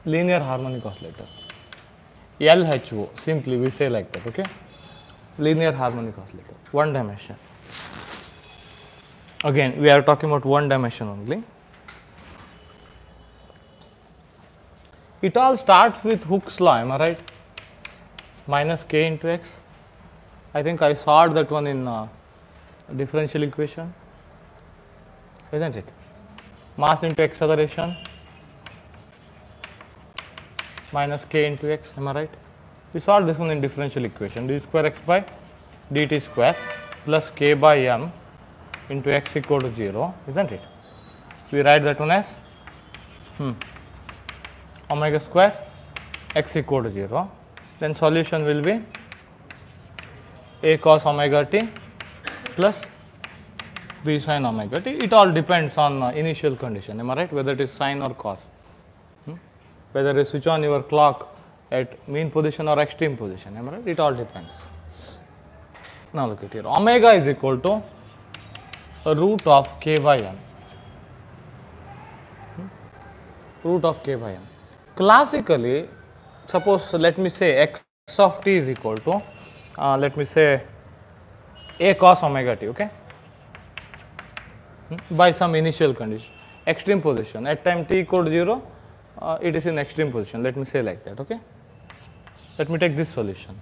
linear harmonic oscillator. LHO, simply we say like that, okay? Linear harmonic oscillator, one dimension. Again, we are talking about one dimension only. It all starts with Hooke's law, am I right? Minus k into x. I think I solved that one in differential equation, isn't it? Mass into acceleration minus k into x, am I right? We solved this one in differential equation, d square x by dt square plus k by m into x equal to 0, isn't it? We write that one as omega square x equal to 0. Then solution will be a cos omega t plus b sin omega t. It all depends on initial condition, am I right? Whether it is sin or cos. Whether you switch on your clock at mean position or extreme position, am I right? It all depends. Now look at here. Omega is equal to root of k by m. Root of k by m. Classically, suppose let me say x of t is equal to let me say a cos omega t, okay? By some initial condition, extreme position. At time t equal to 0, it is in extreme position. Let me say like that, okay? Let me take this solution.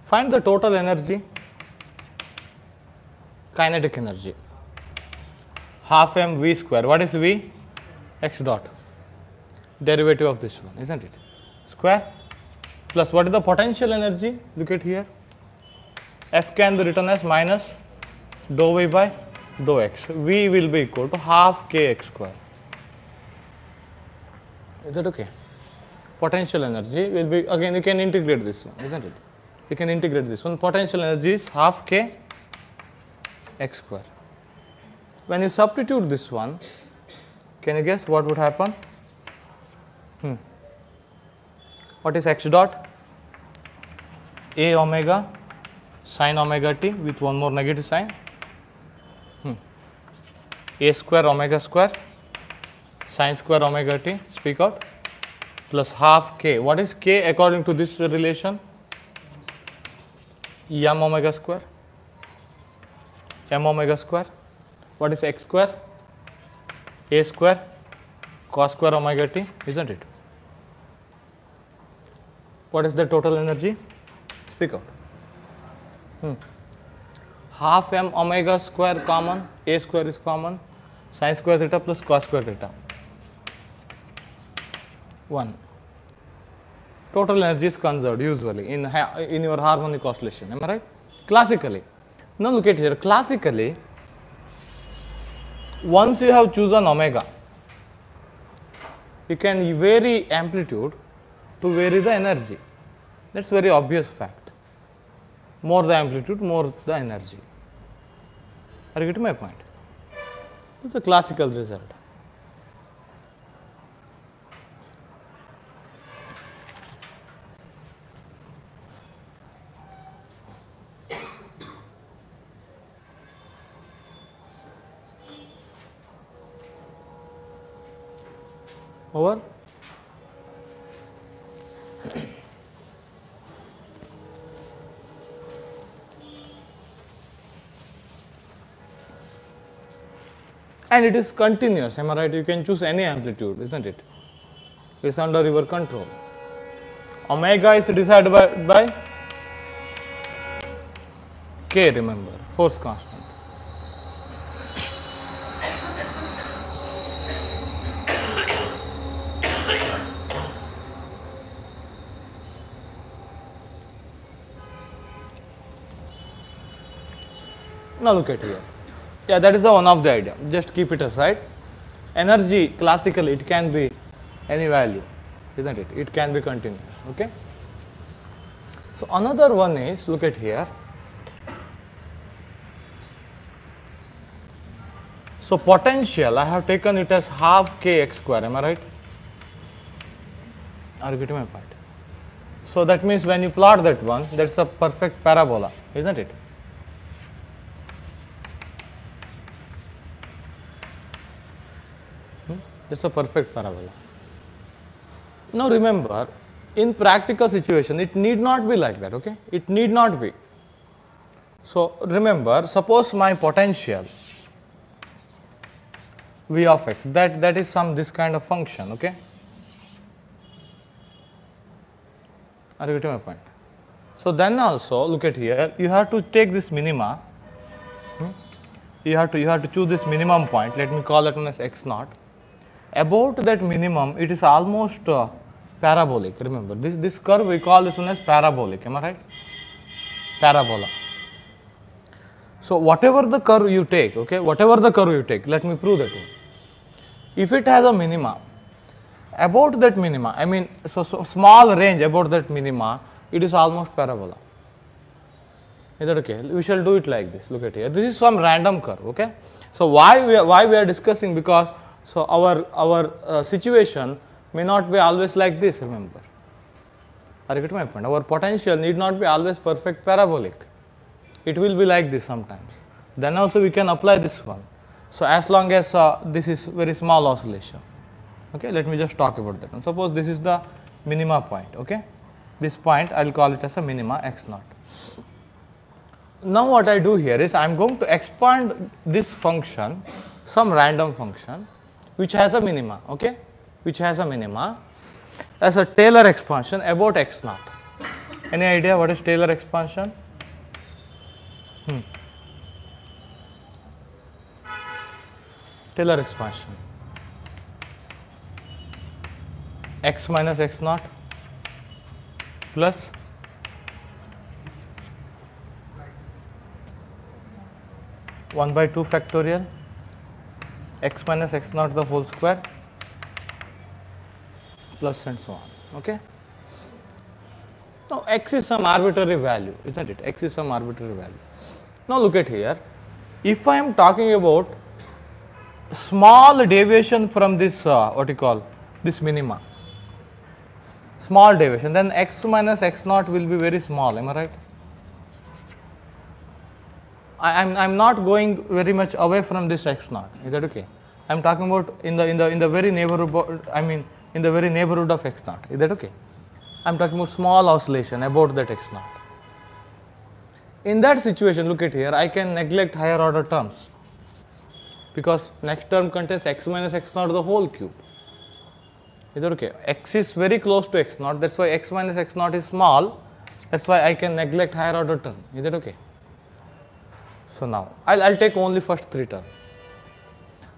Find the total energy, kinetic energy, half m v square. What is v? X dot. Derivative of this one, isn't it? Square plus what is the potential energy? Look at here. F can be written as minus dou v by dou x. V will be equal to half k x square. Is that okay? Potential energy will be, again you can integrate this one, isn't it? You can integrate this one. Potential energy is half k x square. When you substitute this one, can you guess what would happen? What is x dot? A omega sin omega t with one more negative sign. A square omega square sin square omega t, speak out, plus half k. What is k according to this relation? M omega square. M omega square. What is x square? A square cos square omega t, isn't it? What is the total energy? Speak out. Half m omega square common, a square is common, sin square theta plus cos square theta. 1. Total energy is conserved usually in your harmonic oscillation, am I right? Classically. Now look at here. Classically, once you have chosen omega, you can vary amplitude to vary the energy. That's very obvious fact. More the amplitude, more the energy. Are you getting my point? It's a classical result. Over. And it is continuous, am I right? You can choose any amplitude, isn't it? It's under your control. Omega is decided by k, remember, force constant. Now look at here. Yeah, that is the one of the idea. Just keep it aside. Energy, classically, it can be any value, isn't it? It can be continuous, okay? So another one is, look at here. So potential, I have taken it as half k x square, am I right? Are you getting my point? So that means when you plot that one, that's a perfect parabola, isn't it? That's a perfect parabola. Now remember, in practical situation, it need not be like that, okay? It need not be. So remember, suppose my potential v of x, that is some this kind of function, okay? Are you getting my point? So then also look at here, you have to take this minima. You have to choose this minimum point. Let me call it as x naught. About that minimum, it is almost parabolic. Remember, this curve we call this one as parabolic. Am I right? Parabola. So whatever the curve you take, okay, whatever the curve you take, let me prove that one. If it has a minima, about that minima, I mean, so small range about that minima, it is almost parabola. Is that okay? We shall do it like this. Look at here. This is some random curve. Okay. So why we are discussing, because so our situation may not be always like this. Remember. Are you getting my point? Our potential need not be always perfect parabolic. It will be like this sometimes. Then also we can apply this one. So as long as this is very small oscillation. Okay. Let me just talk about that one. Suppose this is the minima point. Okay. This point I will call it as a minima x naught. Now what I do here is I am going to expand this function, some random function which has a minima, okay, which has a minima as a Taylor expansion about x naught. Any idea what is Taylor expansion? Taylor expansion. X minus x naught plus one by 2 factorial x minus x naught the whole square plus and so on. Okay. Now x is some arbitrary value, isn't it? X is some arbitrary value. Now look at here. If I am talking about small deviation from this what you call this minima, small deviation, then x minus x naught will be very small. Am I right? I'm not going very much away from this x naught. Is that okay? I'm talking about in the very neighborhood. I mean in the very neighborhood of x naught. Is that okay? I'm talking about small oscillation about that x naught. In that situation, look at here. I can neglect higher order terms because next term contains x minus x naught the whole cube. Is that okay? X is very close to x naught. That's why x minus x naught is small. That's why I can neglect higher order term. Is that okay? So now I'll take only first 3 terms.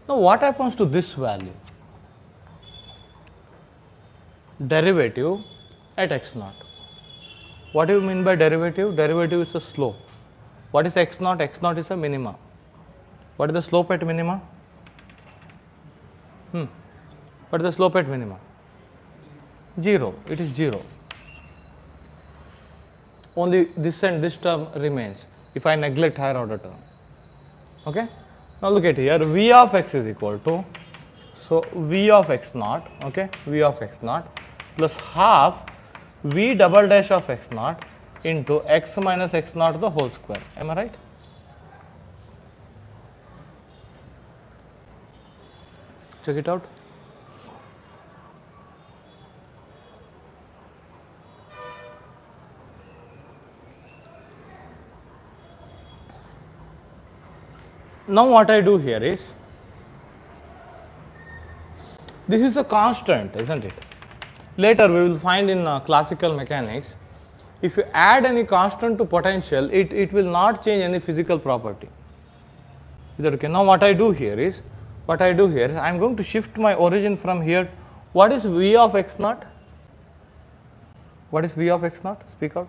Now what happens to this value? Derivative at x naught. What do you mean by derivative? Derivative is a slope. What is x naught? X naught is a minima. What is the slope at minima? What is the slope at minima? 0. It is 0. Only this and this term remains if I neglect higher order term. Okay. Now look at here, v of x is equal to, so v of x naught, okay, v of x naught plus half v double dash of x naught into x minus x naught the whole square. Am I right? Check it out. Now what I do here is, this is a constant, isn't it? Later we will find in classical mechanics, if you add any constant to potential, it will not change any physical property. Is that okay? Now what I do here is, I am going to shift my origin from here. What is v of x naught? What is v of x naught? Speak out.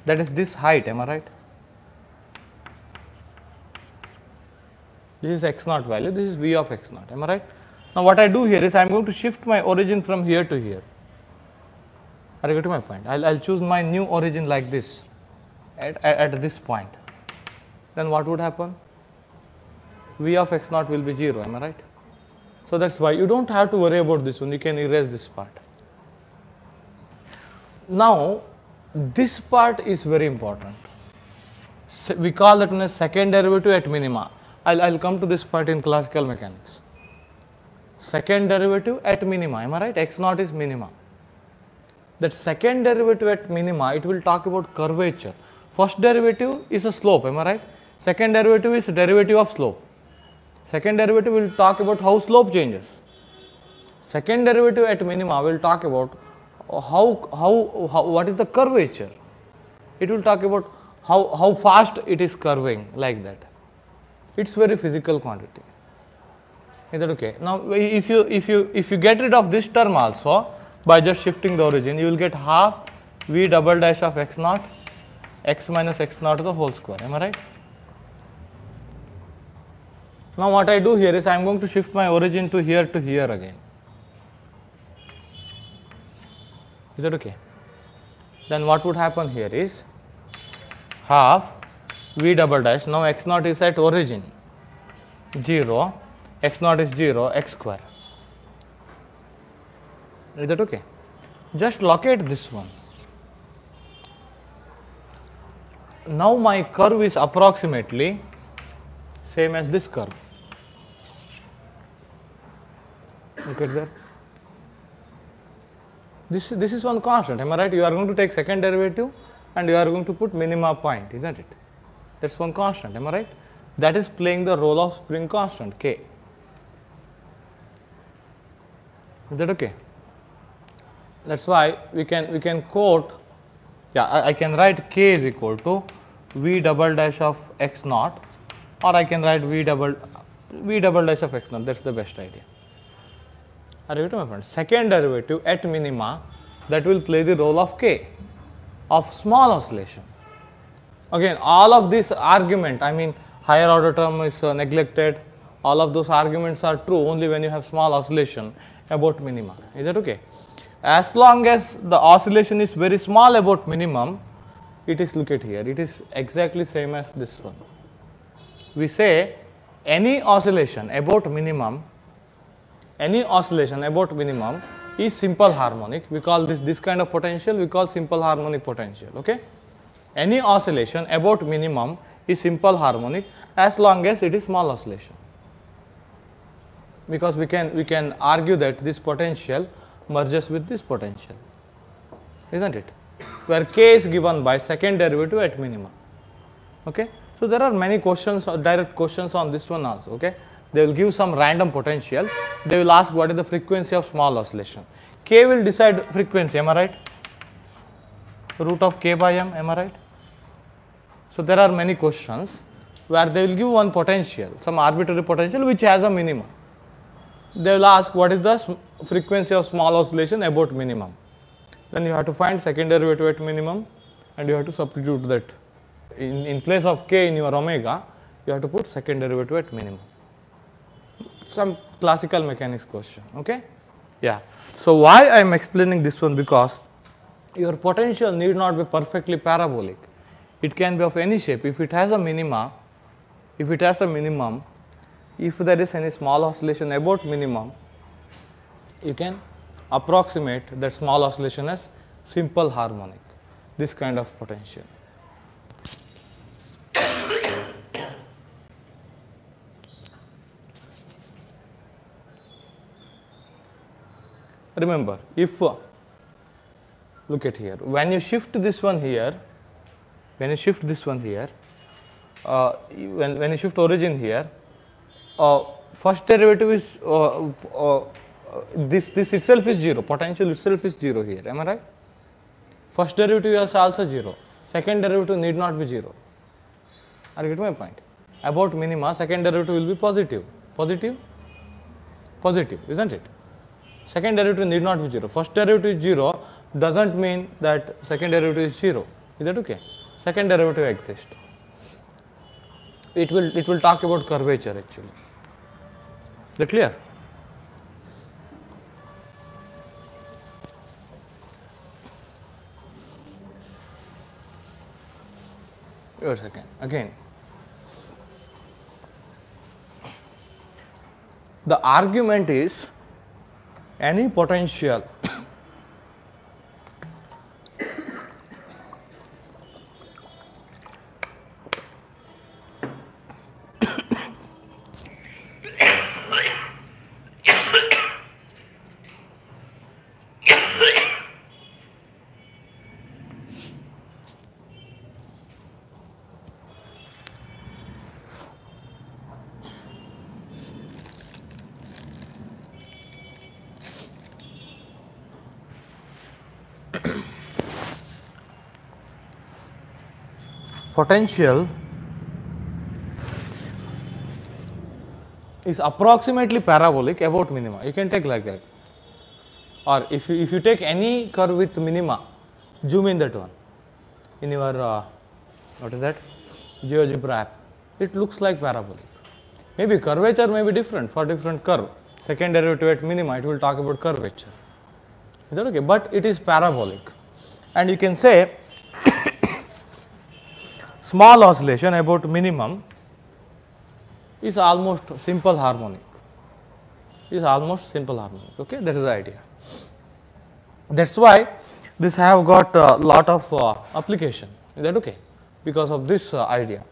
That is this height, am I right? This is x naught value, this is v of x naught, am I right? Now what I do here is I am going to shift my origin from here to here. Are you getting my point? I'll choose my new origin like this at this point. Then what would happen? V of x naught will be 0, am I right? So that's why you don't have to worry about this one, you can erase this part. Now this part is very important. So we call it as second derivative at minima. I'll come to this part in classical mechanics. second derivative at minima, am I right? X naught is minima. That second derivative at minima, it will talk about curvature. First derivative is a slope, am I right? Second derivative is derivative of slope. Second derivative will talk about how slope changes. Second derivative at minima will talk about what is the curvature. It will talk about how fast it is curving, like that. It's very physical quantity. Is that okay? Now, if you get rid of this term also by just shifting the origin, you will get half v double dash of x naught x minus x naught to the whole square. Am I right? Now, what I do here is I am going to shift my origin to here again. Is that okay? Then what would happen here is half v double dash. Now x naught is at origin 0, x naught is 0, x square. Is that okay? Just locate this one. Now my curve is approximately same as this curve. Look at that. This is one constant, am I right? You are going to take second derivative and you are going to put minima point, isn't it? That's one constant, am I right? That is playing the role of spring constant k. Is that okay? That's why we can quote, I can write k is equal to v double dash of x naught, or I can write v double dash of x naught. That's the best idea. Are you with me, my friends? Second derivative at minima, that will play the role of k, of small oscillation. Again, all of this argument, I mean higher order term is neglected. All of those arguments are true only when you have small oscillation about minima. Is that okay? As long as the oscillation is very small about minimum, it is, look at here, it is exactly same as this one. We say any oscillation about minimum is simple harmonic. We call this kind of potential, we call simple harmonic potential. Okay? Any oscillation about minimum is simple harmonic as long as it is small oscillation. Because we can argue that this potential merges with this potential, isn't it? Where k is given by second derivative at minimum. Okay? So there are many questions, direct questions on this one also. Okay? They will give some random potential. They will ask what is the frequency of small oscillation. K will decide frequency, am I right? Root of k by m, am I right? So there are many questions where they will give one potential, some arbitrary potential which has a minimum. They will ask what is the frequency of small oscillation about minimum. Then you have to find second derivative at minimum and you have to substitute that. In place of k in your omega, you have to put second derivative at minimum. Some classical mechanics question. Okay? Yeah. So why I am explaining this one? Because your potential need not be perfectly parabolic. It can be of any shape. If it has a minimum, if there is any small oscillation about minimum, you can approximate that small oscillation as simple harmonic, this kind of potential. Remember, if look at here, when you shift this one here, when you shift origin here, first derivative is this itself is 0, potential itself is 0 here, am I right? First derivative is also 0, second derivative need not be 0. Are you getting my point? About minima, second derivative will be positive, isn't it? Second derivative need not be 0. First derivative is 0 doesn't mean that second derivative is 0. Is that okay? Second derivative exists. It will talk about curvature actually. Is that clear? Wait a second. Again, the argument is any potential potential is approximately parabolic about minima. You can take like that. Or if you take any curve with minima, zoom in that one in your what is that, GeoGebra app, it looks like parabolic. Maybe curvature may be different for different curve. Second derivative at minima, it will talk about curvature. Is that okay? But it is parabolic. And you can say small oscillation about minimum is almost simple harmonic. Okay, that is the idea. That's why this have got a lot of application. Is that okay? Because of this idea.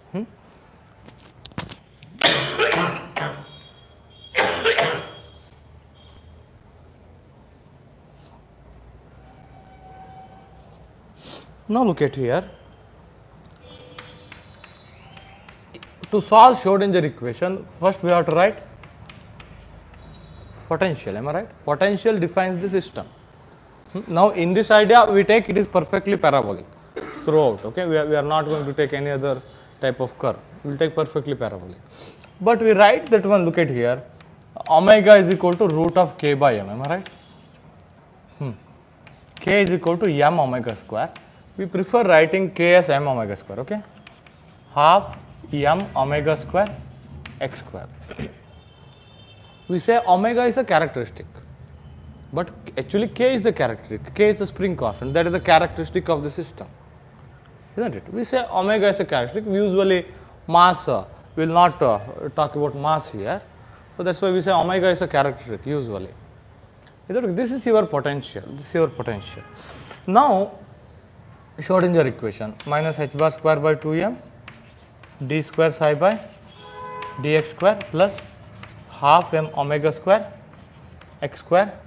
Now look at here. To solve Schrodinger equation, first we have to write potential. Am I right? Potential defines the system. Now in this idea, we take it is perfectly parabolic throughout. Okay, we are not going to take any other type of curve. We will take perfectly parabolic. But we write that one. Look at here. Omega is equal to root of k by m. Am I right? K is equal to m omega square. We prefer writing k as m omega square. Okay, half m omega square x square. We say omega is a characteristic, but actually k is the characteristic. K is the spring constant. That is the characteristic of the system, isn't it? We say omega is a characteristic. We usually mass will not talk about mass here, so that's why we say omega is a characteristic usually. This is your potential. This is your potential. Now Schrodinger equation minus h bar square by 2m d square psi by dx square plus half m omega square x square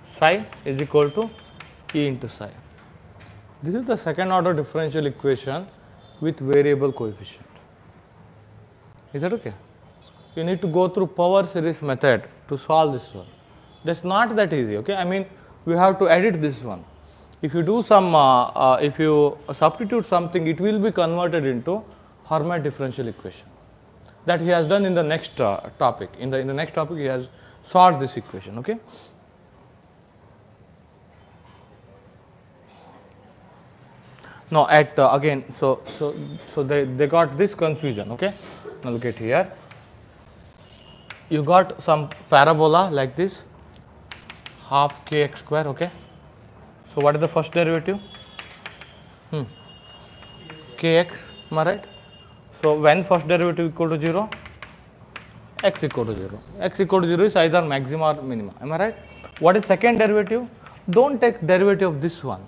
psi is equal to E into psi. This is the second order differential equation with variable coefficient. Is that okay? You need to go through power series method to solve this one. That's not that easy. Okay, I mean we have to edit this one. If you do some, if you substitute something, it will be converted into Hermite differential equation. That he has done in the next topic. In the next topic, he has solved this equation. Okay. Now at again, so they got this confusion. Okay. Now look at here. You got some parabola like this, half kx square. Okay. So what is the first derivative? Kx, am I right? So when first derivative equal to 0? X equal to 0. X equal to 0 is either maxima or minima. Am I right? What is second derivative? Don't take derivative of this one.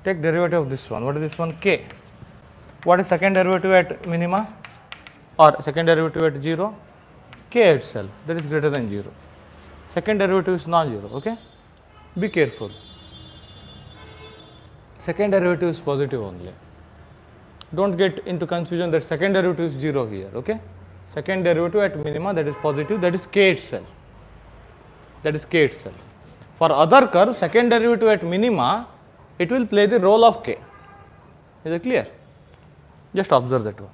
Take derivative of this one. What is this one? K. What is second derivative at minima? Or second derivative at 0? K itself. That is greater than 0. Second derivative is non-zero. Okay. Be careful. Second derivative is positive only. Don't get into confusion that second derivative is 0 here. Okay. Second derivative at minima, that is positive, that is k itself. That is k itself. For other curve, second derivative at minima, it will play the role of k. Is it clear? Just observe that one.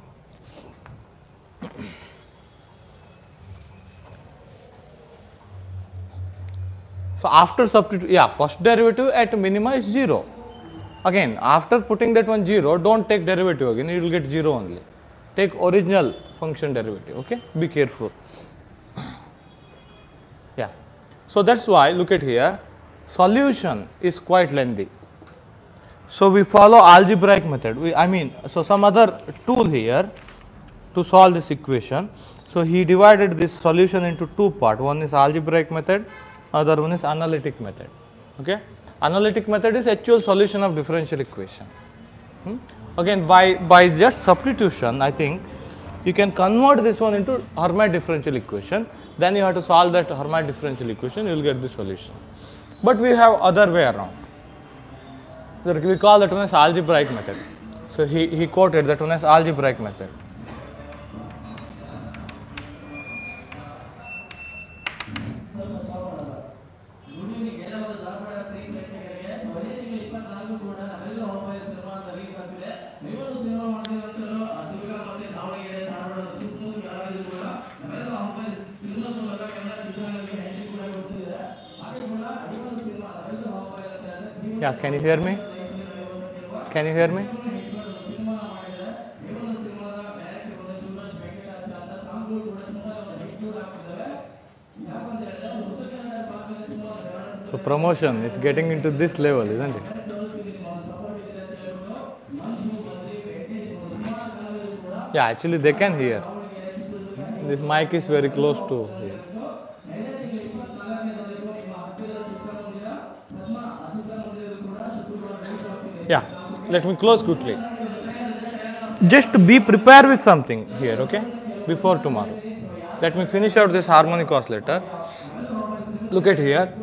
So after substitute, first derivative at minima is 0. Again, after putting that one 0, don't take derivative again, it will get 0 only. Take original function derivative, okay? Be careful. Yeah. So that's why, look at here, solution is quite lengthy. So we follow algebraic method. So some other tool here to solve this equation. So he divided this solution into two parts. One is algebraic method, other one is analytic method. Okay. Analytic method is actual solution of differential equation. Again, by just substitution, I think you can convert this one into Hermite differential equation. Then you have to solve that Hermite differential equation, you will get the solution. But we have other way around. We call that one as algebraic method. So he quoted that one as algebraic method. Yeah, can you hear me? Can you hear me? So promotion is getting into this level, isn't it? Yeah, actually they can hear. This mic is very close to here. Yeah, let me close quickly. Just be prepared with something here, okay? Before tomorrow. Let me finish out this harmonic oscillator. Look at here.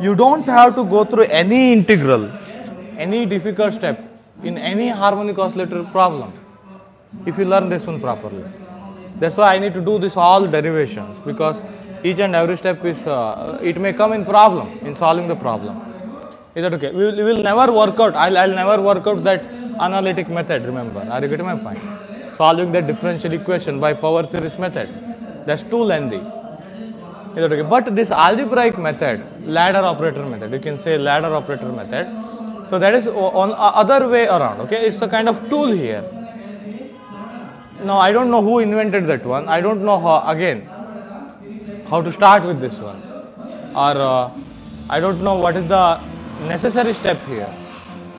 You don't have to go through any integral, any difficult step in any harmonic oscillator problem if you learn this one properly. That's why I need to do this all derivations, because each and every step is, it may come in problem, in solving the problem. Is that okay? We will never work out, I'll never work out that analytic method, remember. Are you getting my point? Solving that differential equation by power series method. That's too lengthy. Is that okay? But this algebraic method, ladder operator method, you can say ladder operator method. So that is on other way around, okay? It's a kind of tool here. Now I don't know who invented that one. I don't know how to start with this one, or I don't know what is the necessary step here.